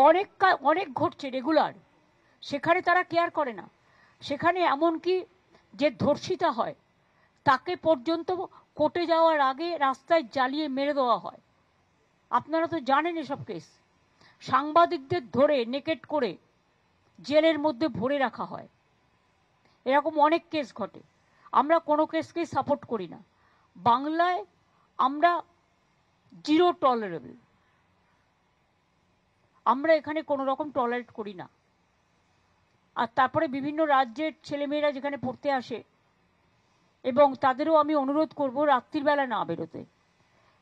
অনেক ঘটছে রেগুলার, সেখানে তারা কেয়ার করে না। সেখানে এমনকি যে ধর্ষিতা হয় তাকে পর্যন্ত কোর্টে যাওয়ার আগে রাস্তায় জ্বালিয়ে মেরে দেওয়া হয়। আপনারা তো জানেন এসব কেস। সাংবাদিকদের ধরে নেকেট করে জেলের মধ্যে ভরে রাখা হয়। এরকম অনেক কেস ঘটে। আমরা কোনো কেসকেই সাপোর্ট করি না। বাংলায় আমরা জিরো টলারেবল, আমরা এখানে কোনো রকম টলারেট করি না। আর তারপরে বিভিন্ন রাজ্যের ছেলেমেয়েরা যেখানে পড়তে আসে, এবং তাদেরও আমি অনুরোধ করব রাত্রিবেলা না বেরোতে,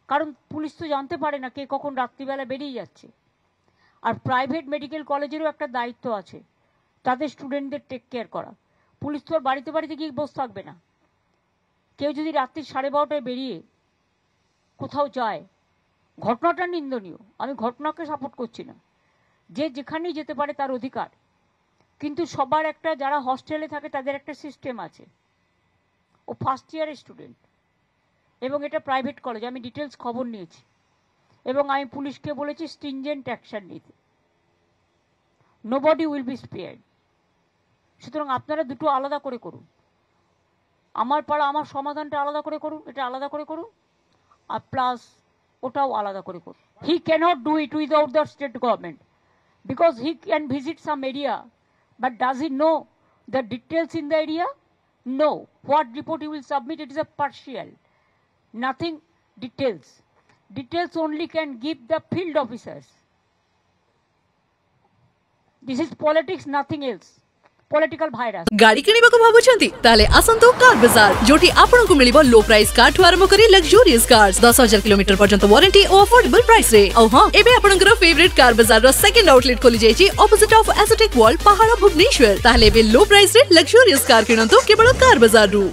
কারণ পুলিশ তো জানতে পারে না কে কখন রাত্রিবেলা বেরিয়ে যাচ্ছে। আর প্রাইভেট মেডিকেল কলেজেরও একটা দায়িত্ব আছে তাদের স্টুডেন্টদের টেক কেয়ার করা। পুলিশ তো আর বাড়িতে বাড়িতে গিয়ে বসে থাকবে না। কেউ যদি রাত্রি 12:30টায় বেরিয়ে কোথাও যায়, ঘটনাটা নিন্দনীয়, আমি ঘটনাকে সাপোর্ট করছি না, যে যেখানেই যেতে পারে তার অধিকার। কিন্তু সবার একটা, যারা হস্টেলে থাকে তাদের একটা সিস্টেম আছে। ও ফার্স্ট ইয়ারের স্টুডেন্ট এবং এটা প্রাইভেট কলেজ, আমি ডিটেলস খবর নিয়েছি এবং আমি পুলিশকে বলেছি স্ট্রিনজেন্ট অ্যাকশন নিতে। Nobody will be spared. সুতরাং আপনারা দুটো আলাদা করে করুন। আমার পাড়া আমার সমাধানটা আলাদা করে করুন, এটা আলাদা করে করুন, আর প্লাস ওটাও আলাদা করে করুন। He cannot do it without the state government, because he can visit some area, but does he know the details in the area? No. What report he will submit, it is a partial, nothing details. Details only can give the field officers. This is politics, nothing else. Political virus. गाड़ी किणिबाकु भाबुछंती ताले आसंतु car बाजार, जोटी आपनकु मिलिबो लो price car ठु आरंभ करी luxurious cars 10,000 kilometre पर्यंत warranty और affordable price रे। औ हां, एबे आपनकर फेवरेट कार बाजार रो सेकंड आउटलेट खोली जायछि ऑपोजिट ऑफ एस्थेटिक वॉल पहाड़ भुवनेश्वर। ताले एबे लो प्राइस रे लग्जरियस कार किणंतु केवल कार बाजार रु।